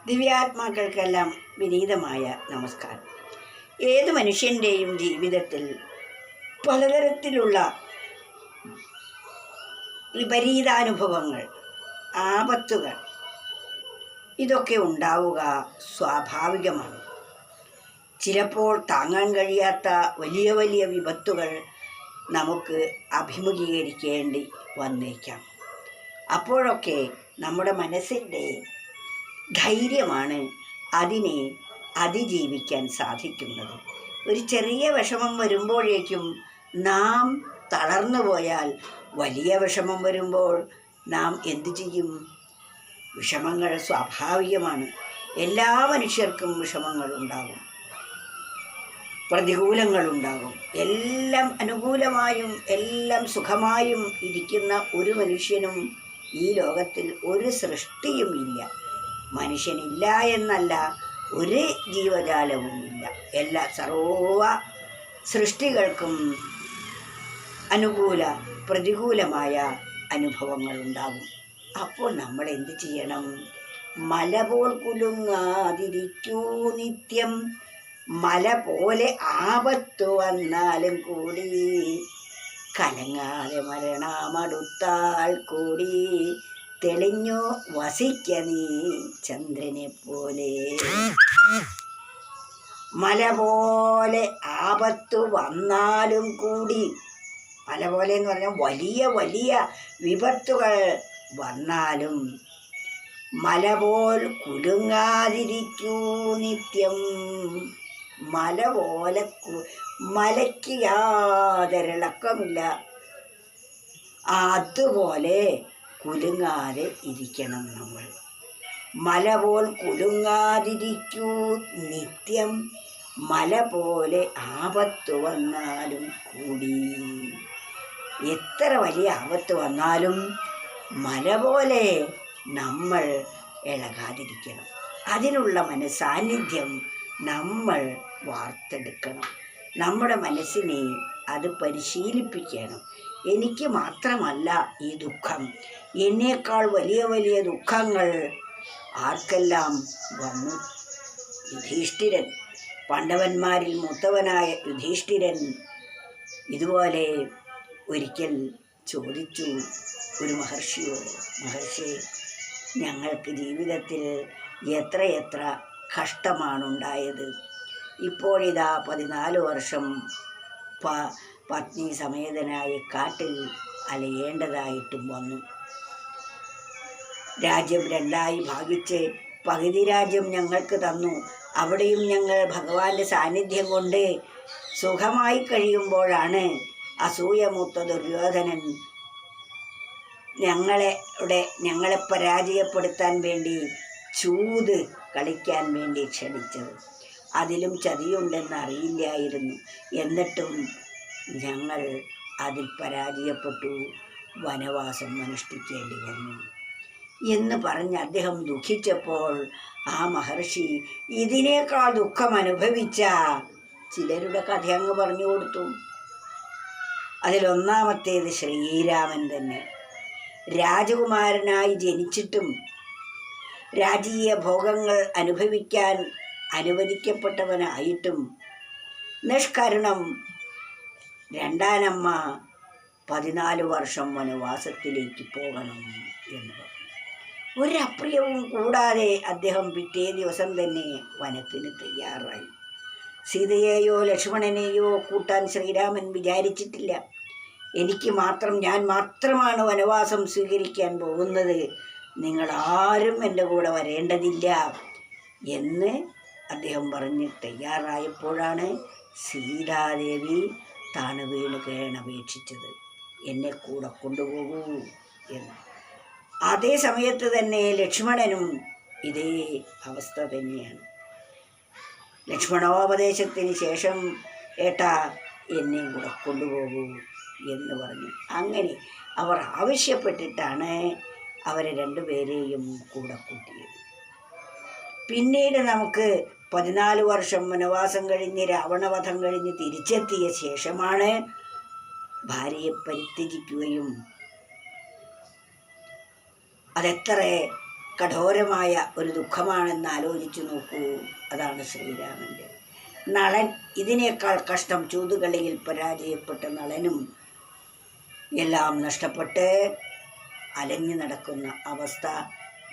ദിവ്യാത്മാക്കൾക്കെല്ലാം വിനീതമായ നമസ്കാരം. ഏത് മനുഷ്യൻ്റെയും ജീവിതത്തിൽ പലതരത്തിലുള്ള വിപരീതാനുഭവങ്ങൾ, ആപത്തുകൾ ഇതൊക്കെ ഉണ്ടാവുക സ്വാഭാവികമാണ്. ചിലപ്പോൾ താങ്ങാൻ കഴിയാത്ത വലിയ വലിയ വിപത്തുകൾ നമുക്ക് അഭിമുഖീകരിക്കേണ്ടി വന്നേക്കാം. അപ്പോഴൊക്കെ നമ്മുടെ മനസ്സിൻ്റെ ധൈര്യമാണ് അതിനെ അതിജീവിക്കാൻ സാധിക്കുന്നത്. ഒരു ചെറിയ വിഷമം വരുമ്പോഴേക്കും നാം തളർന്നു പോയാൽ വലിയ വിഷമം വരുമ്പോൾ നാം എന്തു ചെയ്യും? വിഷമങ്ങൾ സ്വാഭാവികമാണ്. എല്ലാ മനുഷ്യർക്കും വിഷമങ്ങളുണ്ടാകും, പ്രതികൂലങ്ങളുണ്ടാകും. എല്ലാം അനുകൂലമായും എല്ലാം സുഖമായും ഇരിക്കുന്ന ഒരു മനുഷ്യനും ഈ ലോകത്തിൽ ഒരു സൃഷ്ടിയും ഇല്ല. മനുഷ്യനില്ല എന്നല്ല, ഒരു ജീവജാലവും ഇല്ല. എല്ലാ സർവ സൃഷ്ടികൾക്കും അനുകൂല പ്രതികൂലമായ അനുഭവങ്ങൾ ഉണ്ടാകും. അപ്പോൾ നമ്മൾ എന്ത് ചെയ്യണം? മല പോൽ കുലുങ്ങാതിരിക്കൂ നിത്യം, മല പോലെ ആപത്തു വന്നാലും കൂടി കലങ്ങാതെ മരണമടുത്താൽ കൂടി തെളിഞ്ഞു വസിക്ക നീ ചന്ദ്രനെ പോലെ. മല പോലെ ആപത്തു വന്നാലും കൂടി, മല പോലെ എന്ന് പറഞ്ഞാൽ വലിയ വലിയ വിപത്തുകൾ വന്നാലും മല പോൽ കുലുങ്ങാതിരിക്കൂ നിത്യം. മല പോലെ മലയ്ക്ക് യാതൊരിളക്കമില്ല, അതുപോലെ കുലുങ്ങാതെ ഇരിക്കണം നമ്മൾ. മല പോൽ കുലുങ്ങാതിരിക്കൂ നിത്യം, മല പോലെ ആപത്ത് വന്നാലും കൂടി. എത്ര വലിയ ആപത്ത് വന്നാലും മല പോലെ നമ്മൾ ഇളകാതിരിക്കണം. അതിനുള്ള മനസ്സാന്നിധ്യം നമ്മൾ വാർത്തെടുക്കണം. നമ്മുടെ മനസ്സിനെ അത് പരിശീലിപ്പിക്കണം. എനിക്ക് മാത്രമല്ല ഈ ദുഃഖം, എന്നേക്കാൾ വലിയ വലിയ ദുഃഖങ്ങൾ ആർക്കെല്ലാം വന്നു? യുധിഷ്ഠിരൻ, പാണ്ഡവന്മാരിൽ മൂത്തവനായ യുധിഷ്ഠിരൻ ഇതുപോലെ ഒരിക്കൽ ചോദിച്ചു ഒരു മഹർഷിയോട്, മഹർഷി, ഞങ്ങൾക്ക് ജീവിതത്തിൽ എത്രയെത്ര കഷ്ടമാണുണ്ടായത്. ഇപ്പോഴിതാ 14 വർഷം പത്നി സമേതനായി കാട്ടിൽ അലയേണ്ടതായിട്ടും വന്നു. രാജ്യം രണ്ടായി ഭാഗിച്ച് പകുതി രാജ്യം ഞങ്ങൾക്ക് തന്നു. അവിടെയും ഞങ്ങൾ ഭഗവാന്റെ സാന്നിധ്യം കൊണ്ട് സുഖമായി കഴിയുമ്പോഴാണ് അസൂയമൂത്ത ദുര്യോധനൻ ഞങ്ങളെ പരാജയപ്പെടുത്താൻ വേണ്ടി ചൂത് കളിക്കാൻ വേണ്ടി ക്ഷണിച്ചത്. അതിലും ചതിയുണ്ടെന്ന് അറിയില്ലായിരുന്നു. എന്നിട്ടും ഞങ്ങൾ അതിൽ പരാജയപ്പെട്ടു, വനവാസം അനുഷ്ഠിക്കേണ്ടി വന്നു എന്ന് പറഞ്ഞ് അദ്ദേഹം ദുഃഖിച്ചപ്പോൾ ആ മഹർഷി ഇതിനേക്കാൾ ദുഃഖം അനുഭവിച്ച ചിലരുടെ കഥ അങ്ങ് പറഞ്ഞു കൊടുത്തു. അതിലൊന്നാമത്തേത് ശ്രീരാമൻ തന്നെ. രാജകുമാരനായി ജനിച്ചിട്ടും രാജീയ ഭോഗങ്ങൾ അനുഭവിക്കാൻ അനുവദിക്കപ്പെട്ടവനായിട്ടും നിഷ്കരുണം രണ്ടാനമ്മ 14 വർഷം വനവാസത്തിലേക്ക് പോകണം എന്ന് പറഞ്ഞു. ഒരപ്രിയവും കൂടാതെ അദ്ദേഹം പിറ്റേ ദിവസം തന്നെ വനത്തിന് തയ്യാറായി. സീതയെയോ ലക്ഷ്മണനെയോ കൂട്ടാൻ ശ്രീരാമൻ വിചാരിച്ചിട്ടില്ല. ഞാൻ മാത്രമാണ് വനവാസം സ്വീകരിക്കാൻ പോകുന്നത്, നിങ്ങളാരും എൻ്റെ കൂടെ വരേണ്ടതില്ല എന്ന് അദ്ദേഹം പറഞ്ഞ് തയ്യാറായപ്പോഴാണ് സീതാദേവി താണു വീണ് കേണപേക്ഷിച്ചത്, എന്നെ കൂടെ കൊണ്ടുപോകൂ എന്ന്. അതേ സമയത്ത് തന്നെ ലക്ഷ്മണനും ഇതേ അവസ്ഥ തന്നെയാണ്. ലക്ഷ്മണോപദേശത്തിന് ശേഷം ഏട്ടാ എന്നെ കൂടെ കൊണ്ടുപോകൂ എന്ന് പറഞ്ഞു. അങ്ങനെ അവർ ആവശ്യപ്പെട്ടിട്ടാണ് അവരെ രണ്ടുപേരെയും കൂടെ കൂട്ടിയത്. പിന്നീട് നമുക്ക് 14 വർഷം വനവാസം കഴിഞ്ഞ് രാവണവധം കഴിഞ്ഞ് തിരിച്ചെത്തിയ ശേഷമാണ് ഭാര്യയെ പരിത്യജിക്കുകയും അതെത്ര കഠോരമായ ഒരു ദുഃഖമാണെന്ന് ആലോചിച്ചു നോക്കൂ. അതാണ് ശ്രീരാമൻ്റെ. നളൻ ഇതിനേക്കാൾ കഷ്ടം. ചൂതുകളിയിൽ പരാജയപ്പെട്ട നളനും എല്ലാം നഷ്ടപ്പെട്ട് അലഞ്ഞു നടക്കുന്ന അവസ്ഥ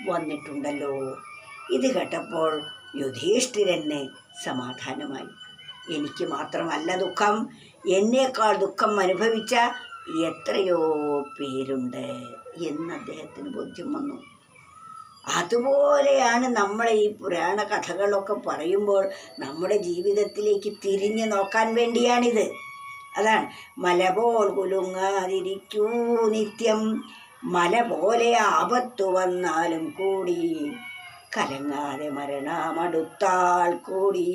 വന്നിട്ടുണ്ടല്ലോ. ഇത് കേട്ടപ്പോൾ യുധിഷ്ഠിരന് സമാധാനമായി. എനിക്ക് മാത്രമല്ല ദുഃഖം, എന്നേക്കാൾ ദുഃഖം അനുഭവിച്ച എത്രയോ പേരുണ്ട് എന്ന് അദ്ദേഹത്തിന് ബോധ്യം വന്നു. അതുപോലെയാണ് നമ്മളെ ഈ പുരാണ കഥകളൊക്കെ പറയുമ്പോൾ നമ്മുടെ ജീവിതത്തിലേക്ക് തിരിഞ്ഞു നോക്കാൻ വേണ്ടിയാണിത്. അതാണ് മല പോൽ കുലുങ്ങാതിരിക്കൂ നിത്യം, മല പോലെ ആപത്തു വന്നാലും കൂടി കലങ്ങാതെ മരണമടുത്താൽ കൂടി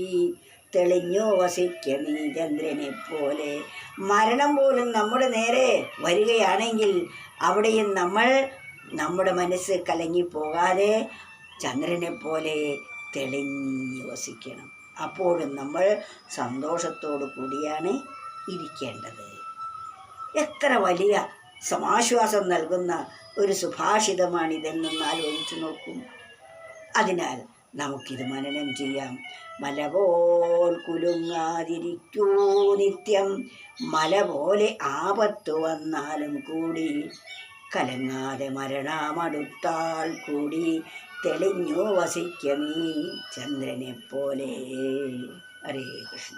തെളിഞ്ഞു വസിക്ക നീ ചന്ദ്രനെ പോലെ. മരണം പോലും നമ്മുടെ നേരെ വരികയാണെങ്കിൽ അവിടെയും നമ്മൾ നമ്മുടെ മനസ്സ് കലങ്ങിപ്പോകാതെ ചന്ദ്രനെ പോലെ തെളിഞ്ഞു വസിക്കണം. അപ്പോഴും നമ്മൾ സന്തോഷത്തോടു കൂടിയാണ് ഇരിക്കേണ്ടത്. എത്ര വലിയ സമാശ്വാസം നൽകുന്ന ഒരു സുഭാഷിതമാണിതെന്നൊന്ന് ആലോചിച്ചു നോക്കും. അതിനാൽ നമുക്കിത് മനനം ചെയ്യാം. മല പോൽ കുലുങ്ങാതിരിക്കൂ നിത്യം, മല പോലെ ആപത്തു വന്നാലും കൂടി കലങ്ങാതെ മരണമടുത്താൽ കൂടി തെളിഞ്ഞു വസിക്ക നീ ചന്ദ്രനെ പോലെ. ഹരേ കൃഷ്ണ.